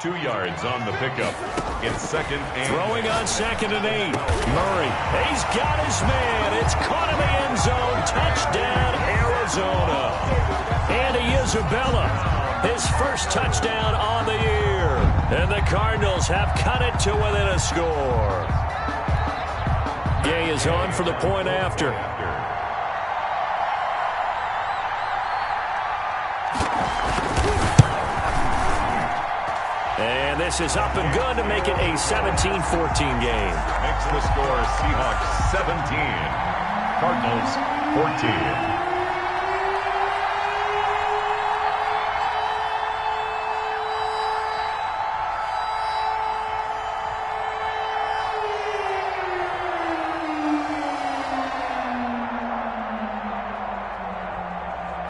2 yards on the pickup. It's 2nd and... Throwing on 2nd and 8. Murray. He's got his man. It's caught in the end zone. Touchdown, Arizona. Andy Isabella, his first touchdown on the year. And the Cardinals have cut it to within a score. Gay is on for the point after. And this is up and good to make it a 17-14 game. Makes the score Seahawks 17, Cardinals 14.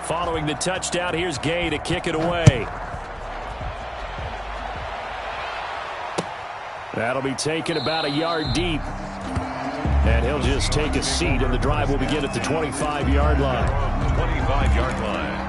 Following the touchdown, here's Gay to kick it away. That'll be taken about a yard deep. And he'll just take a seat, and the drive will begin at the 25-yard line. 25-yard line.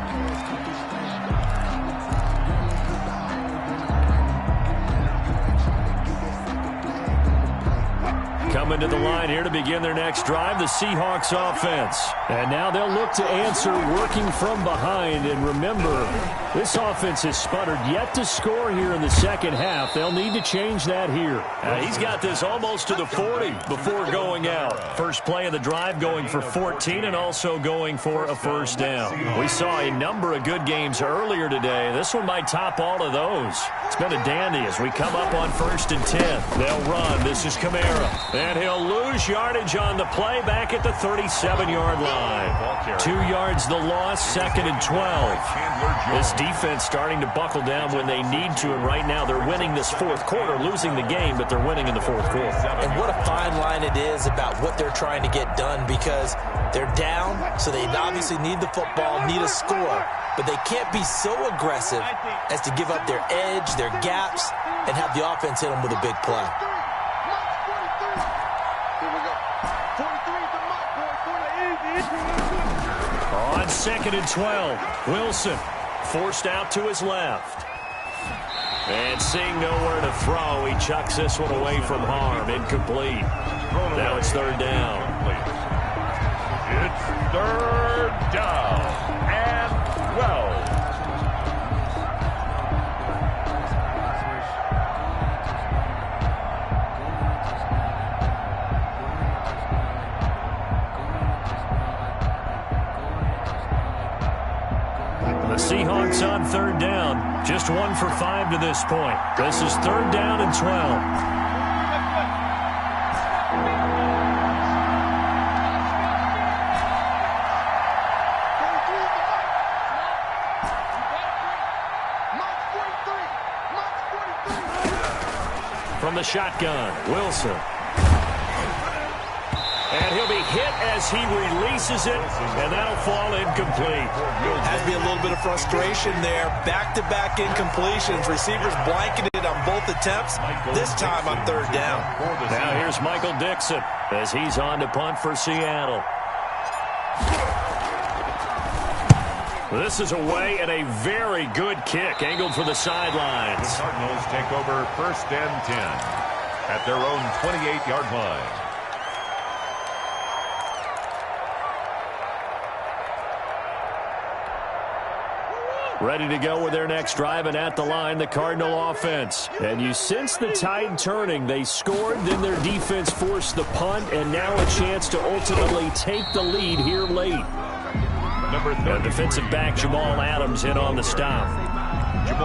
Coming to the line here to begin their next drive, the Seahawks offense. And now they'll look to answer working from behind. And remember, this offense has sputtered yet to score here in the second half. They'll need to change that here. He's got this almost to the 40 before going out. First play of the drive going for 14 and also going for a first down. We saw a number of good games earlier today. This one might top all of those. It's been a dandy as we come up on 1st and 10. They'll run. This is Kamara. And he'll lose yardage on the play back at the 37-yard line. 2 yards the loss, 2nd and 12. This defense starting to buckle down when they need to, and right now they're winning this fourth quarter, losing the game, but they're winning in the fourth quarter. And what a fine line it is about what they're trying to get done, because they're down, so they obviously need the football, need a score, but they can't be so aggressive as to give up their edge, their gaps, and have the offense hit them with a big play. On 2nd and 12, Wilson forced out to his left. And seeing nowhere to throw, he chucks this one away from harm. Incomplete. Now it's 3rd down. It's 3rd down and 12. The Seahawks on 3rd down. Just 1 for 5 to this point. This is 3rd down and 12. From the shotgun, Wilson. And he'll be hit as he releases it, and that'll fall incomplete. Has to be a little bit of frustration there. Back-to-back incompletions. Receivers blanketed on both attempts, this time on 3rd down. Now here's Michael Dixon as he's on to punt for Seattle. This is away and a very good kick, angled for the sidelines. The Cardinals take over 1st and 10 at their own 28-yard line. Ready to go with their next drive, and at the line, the Cardinal offense. And you sense the tide turning. They scored, then their defense forced the punt, and now a chance to ultimately take the lead here late. And defensive back Jamal Adams in on the stop.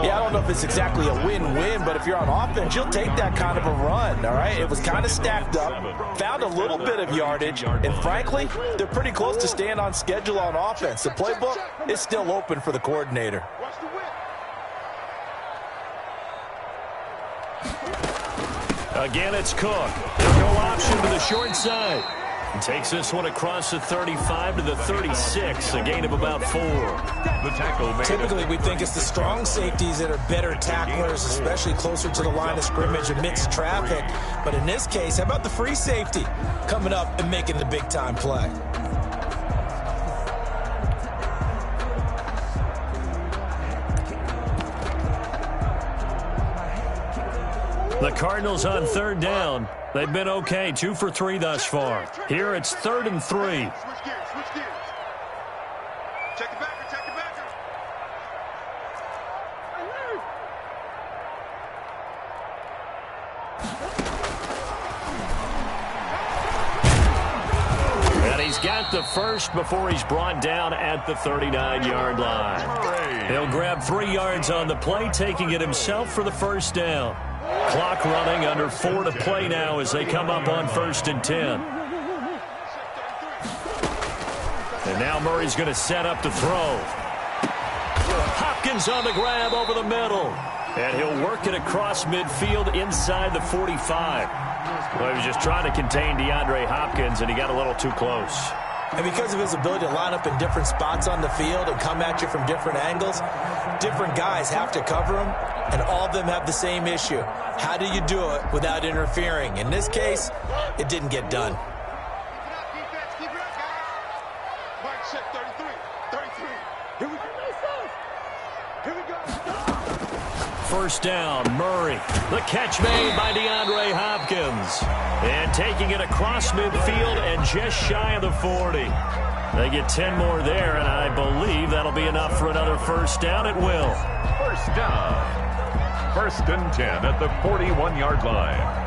Yeah, I don't know if it's exactly a win-win, but if you're on offense, you'll take that kind of a run, all right? It was kind of stacked up, found a little bit of yardage, and frankly, they're pretty close to staying on schedule on offense. The playbook is still open for the coordinator. Again, it's Cook. No option to the short side. Takes this one across the 35 to the 36, a gain of about 4. The tackle made. Typically, we think it's the strong safeties that are better tacklers, especially closer to the line of scrimmage amidst traffic. But in this case, how about the free safety coming up and making the big-time play? The Cardinals on 3rd down. They've been okay, 2 for 3 thus far. Here it's 3rd and 3. Switch gears, switch gears. Check it back, check it back. He's got the first before he's brought down at the 39-yard line. He'll grab 3 yards on the play, taking it himself for the first down. Clock running, under 4 to play now as they come up on 1st and 10. And now Murray's going to set up to throw. Hopkins on the grab over the middle. And he'll work it across midfield inside the 45. Well, he was just trying to contain DeAndre Hopkins, and he got a little too close. And because of his ability to line up in different spots on the field and come at you from different angles, different guys have to cover him, and all of them have the same issue. How do you do it without interfering? In this case, it didn't get done. First down, Murray. The catch made by DeAndre Hopkins. And taking it across midfield and just shy of the 40. They get 10 more there, and I believe that'll be enough for another first down. It will. First down. 1st and 10 at the 41-yard line.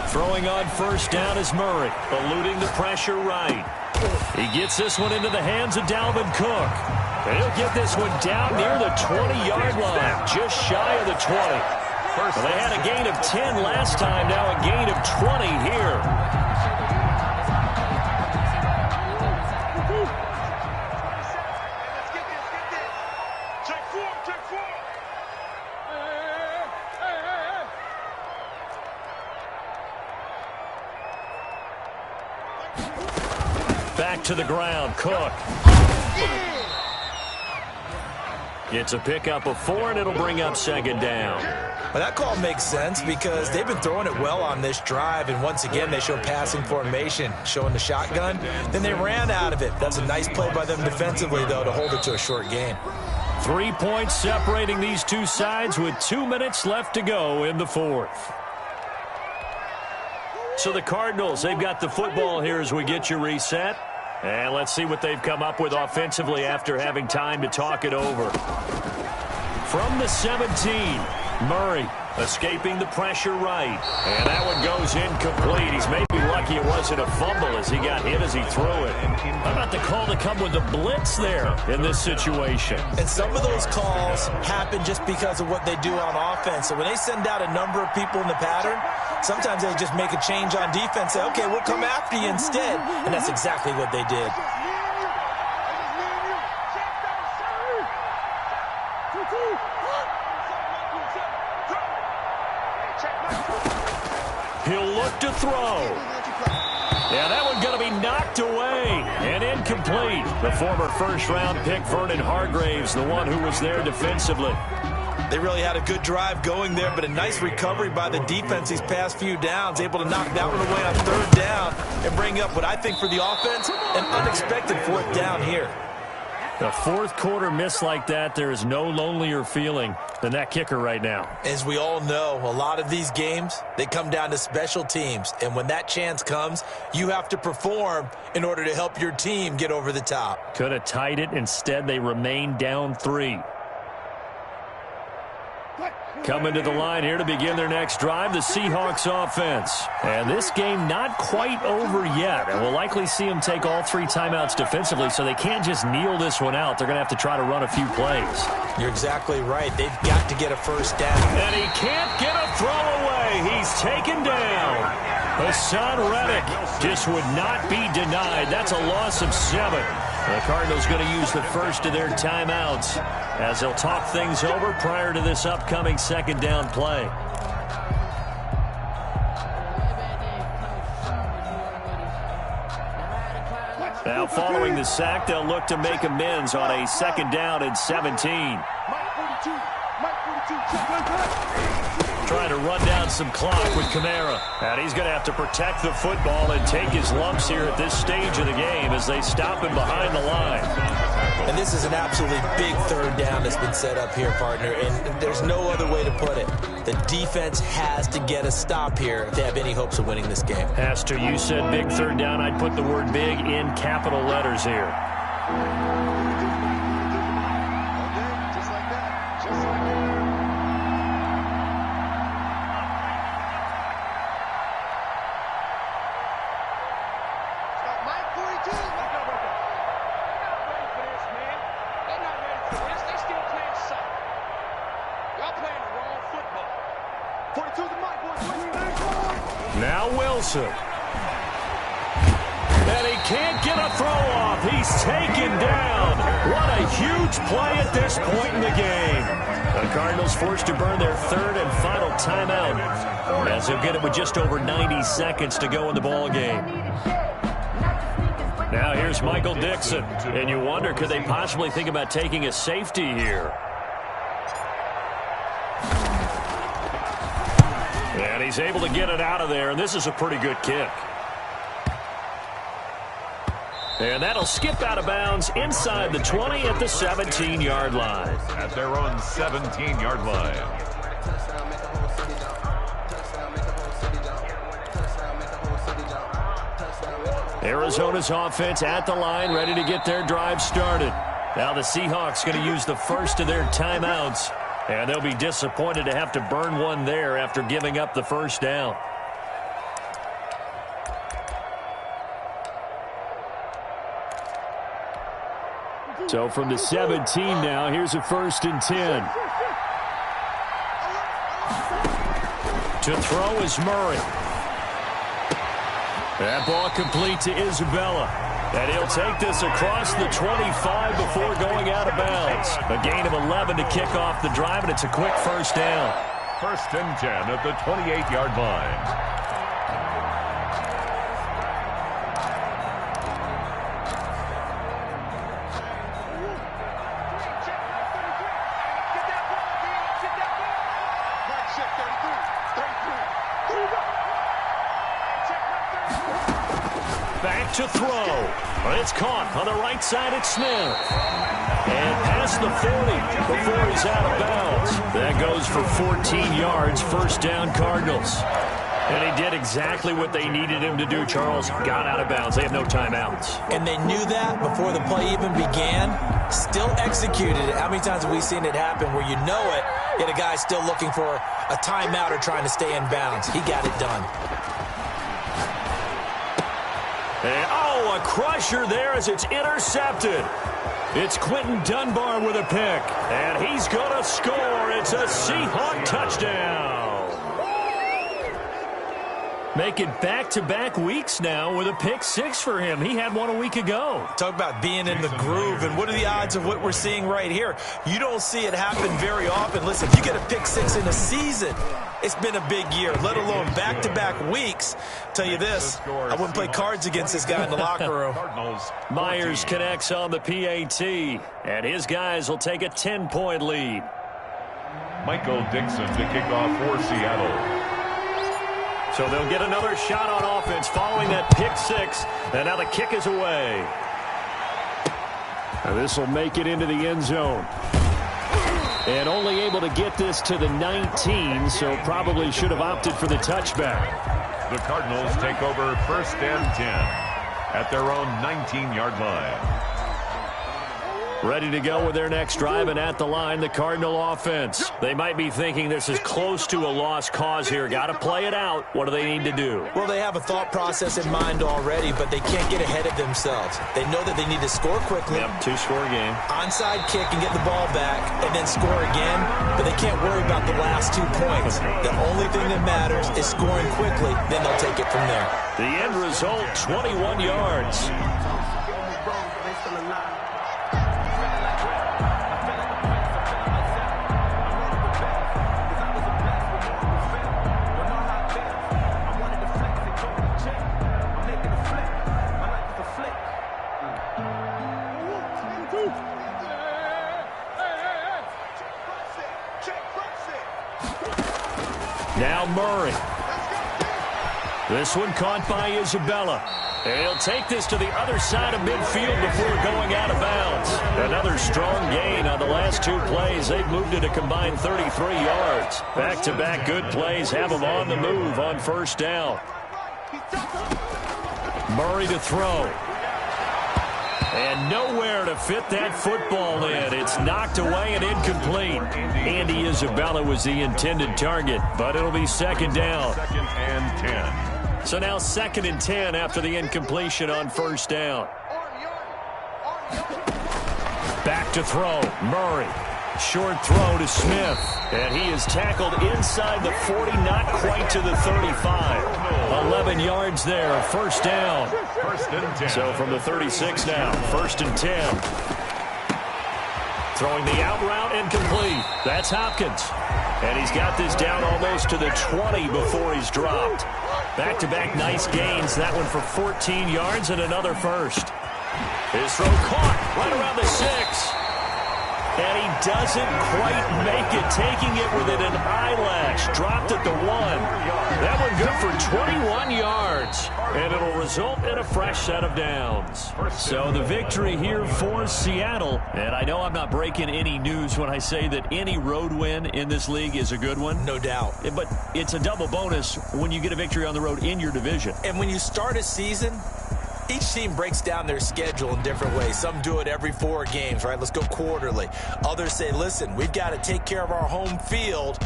Throwing on first down is Murray, eluding the pressure right. He gets this one into the hands of Dalvin Cook. And he'll get this one down near the 20-yard line, just shy of the 20. Well, they had a gain of 10 last time, now a gain of 20 here. Back to the ground, Cook. It's a pickup of 4, and it'll bring up 2nd down. Well, that call makes sense because they've been throwing it well on this drive, and once again they show passing formation, showing the shotgun. Then they ran out of it. That's a nice play by them defensively, though, to hold it to a short gain. 3 points separating these two sides with 2 minutes left to go in the 4th. So the Cardinals, they've got the football here as we get you reset. And let's see what they've come up with offensively after having time to talk it over. From the 17, Murray escaping the pressure right. And that one goes incomplete. He's maybe lucky it wasn't a fumble as he got hit as he threw it. How about the call to come with the blitz there in this situation? And some of those calls happen just because of what they do on offense. So when they send out a number of people in the pattern, sometimes they just make a change on defense, say, okay, we'll come after you instead. And that's exactly what they did. He'll look to throw. Yeah, that one's going to be knocked away and incomplete. The former first-round pick, Vernon Hargreaves, the one who was there defensively. They really had a good drive going there, but a nice recovery by the defense these past few downs, able to knock that one away on 3rd down and bring up what I think for the offense, an unexpected 4th down here. A 4th quarter miss like that, there is no lonelier feeling than that kicker right now. As we all know, a lot of these games, they come down to special teams. And when that chance comes, you have to perform in order to help your team get over the top. Could have tied it. Instead, they remain down 3. Coming to the line here to begin their next drive, the Seahawks offense. And this game not quite over yet. And we'll likely see them take all 3 timeouts defensively, so they can't just kneel this one out. They're going to have to try to run a few plays. You're exactly right. They've got to get a first down. And he can't get a throw away. He's taken down. Hassan Reddick just would not be denied. That's a loss of 7. The Cardinals going to use the first of their timeouts as they'll talk things over prior to this upcoming 2nd down play. Now following the sack, they'll look to make amends on a 2nd down and 17. Trying to run down some clock with Kamara. And he's going to have to protect the football and take his lumps here at this stage of the game as they stop him behind the line. And this is an absolutely big 3rd down that's been set up here, partner. And there's no other way to put it. The defense has to get a stop here if they have any hopes of winning this game. Has to. You said big 3rd down. I'd put the word big in capital letters here. Now Wilson. And he can't get a throw off. He's taken down. What a huge play at this point in the game. The Cardinals forced to burn their third and final timeout, as they'll get it with just over 90 seconds to go in the ball game. Now here's Michael Dixon. And you wonder, could they possibly think about taking a safety here? And he's able to get it out of there, and this is a pretty good kick. And that'll skip out of bounds inside the 20 at the 17-yard line. At their own 17-yard line. Arizona's offense at the line, ready to get their drive started. Now the Seahawks going to use the first of their timeouts, and they'll be disappointed to have to burn one there after giving up the first down. So from the 17 now, here's a 1st and 10. To throw is Murray. That ball complete to Isabella. And he'll take this across the 25 before going out of bounds. A gain of 11 to kick off the drive, and it's a quick first down. 1st and 10 at the 28-yard line. Back to throw. It's caught on the right side at Smith. And past the 40 before he's out of bounds. That goes for 14 yards. First down, Cardinals. And he did exactly what they needed him to do, Charles. Got out of bounds. They have no timeouts. And they knew that before the play even began. Still executed it. How many times have we seen it happen where you know it, yet a guy's still looking for a timeout or trying to stay in bounds? He got it done. And, oh, a crusher there as it's intercepted. It's Quentin Dunbar with a pick. And he's going to score. It's a Seahawk touchdown. Making back-to-back weeks now with a pick six for him. He had one a week ago. Talk about being in the groove, and what are the odds of what we're seeing right here? You don't see it happen very often. Listen, if you get a pick six in a season, it's been a big year, let alone back-to-back weeks. Tell you this, I wouldn't play cards against this guy in the locker room. Myers connects on the PAT, and his guys will take a 10-point lead. Michael Dixon to kick off for Seattle. So they'll get another shot on offense following that pick six, and now the kick is away. And this will make it into the end zone. And only able to get this to the 19, so probably should have opted for the touchback. The Cardinals take over 1st and 10 at their own 19-yard line. Ready to go with their next drive, and at the line, the Cardinal offense. They might be thinking this is close to a lost cause here. Got to play it out. What do they need to do? Well, they have a thought process in mind already, but they can't get ahead of themselves. They know that they need to score quickly. Yep, two-score game. Onside kick and get the ball back, and then score again, but they can't worry about the last 2 points. The only thing that matters is scoring quickly, then they'll take it from there. The end result, 21 yards. Now Murray. This one caught by Isabella. And he'll take this to the other side of midfield before going out of bounds. Another strong gain on the last 2 plays. They've moved it a combined 33 yards. Back-to-back good plays have them on the move on first down. Murray to throw. And nowhere to fit that football in. It's knocked away and incomplete. Andy Isabella was the intended target, but it'll be second down. 2nd and 10. So now 2nd and 10 after the incompletion on first down. Back to throw. Murray. Short throw to Smith. And he is tackled inside the 40, not quite to the 35. 11 yards there, first down. First and 10. So from the 36 now, first and 10. Throwing the out route and complete. That's Hopkins. And he's got this down almost to the 20 before he's dropped. Back-to-back nice gains. That one for 14 yards and another first. His throw caught right around the 6. And he doesn't quite make it, taking it within an eyelash. Dropped at the 1. That one good for 21 yards. And it'll result in a fresh set of downs. So the victory here for Seattle. And I know I'm not breaking any news when I say that any road win in this league is a good one. No doubt. But it's a double bonus when you get a victory on the road in your division. And when you start a season, each team breaks down their schedule in different ways. Some do it every 4 games, right? Let's go quarterly. Others say, listen, we've got to take care of our home field.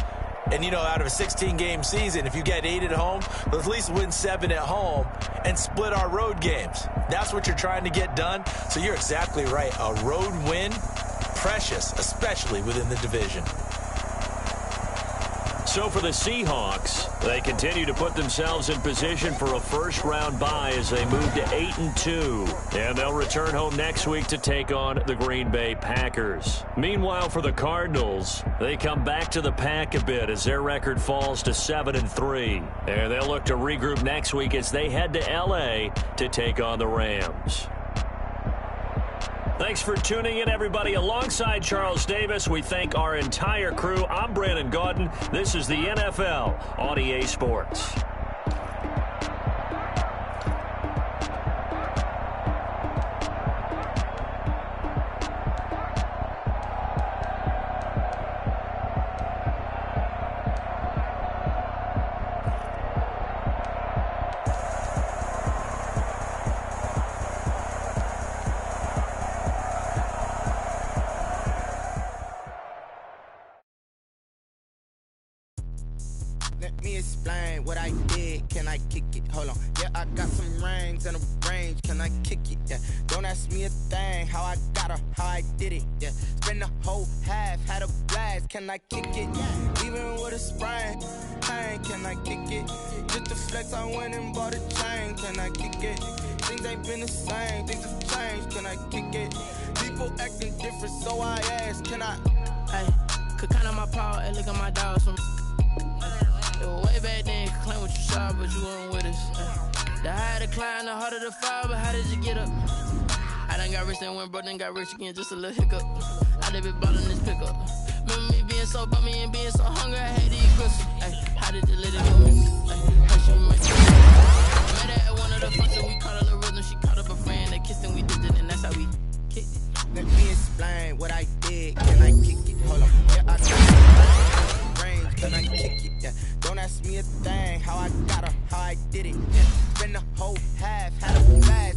And, you know, out of a 16-game season, if you get 8 at home, let's at least win 7 at home and split our road games. That's what you're trying to get done. So you're exactly right. A road win, precious, especially within the division. So for the Seahawks, they continue to put themselves in position for a first-round bye as they move to 8-2. And they'll return home next week to take on the Green Bay Packers. Meanwhile, for the Cardinals, they come back to the pack a bit as their record falls to 7-3. And they'll look to regroup next week as they head to L.A. to take on the Rams. Thanks for tuning in, everybody. Alongside Charles Davis, we thank our entire crew. I'm Brandon Gaudin. This is the NFL on EA Sports. Let me explain what I did. Can I kick it? Hold on. Yeah, I got some rings and a range. Can I kick it? Yeah. Don't ask me a thing. How I got her, how I did it. Yeah. Spend the whole half, had a blast. Can I kick it? Yeah. Even with a sprain, pain. Can I kick it? Just to flex, I went and bought a chain. Can I kick it? Things ain't been the same. Things have changed. Can I kick it? People acting different, so I asked. Can I? Hey, could count on my power and look at my dogs from. Way back then, could claim what you saw, but you weren't with us. The higher the climb, the harder the fall, but how did you get up? I done got rich and went broke, then got rich again, just a little hiccup. I done been ballin' this pickup. Remember me being so bummy and being so hungry, I had to eat crystals. Ay, how did you let it go? Hush you make it. Met her at one of the functions, we caught a little rhythm, she caught up a friend, they kissed and we did it, and that's how we kicked it. Let me explain what I did. Can I kick it? Hold on. Yeah, I got range. Can I kick it? Yeah. Don't ask me a thing. How I got her, how I did it. Yeah. Spend the whole half, had a blast.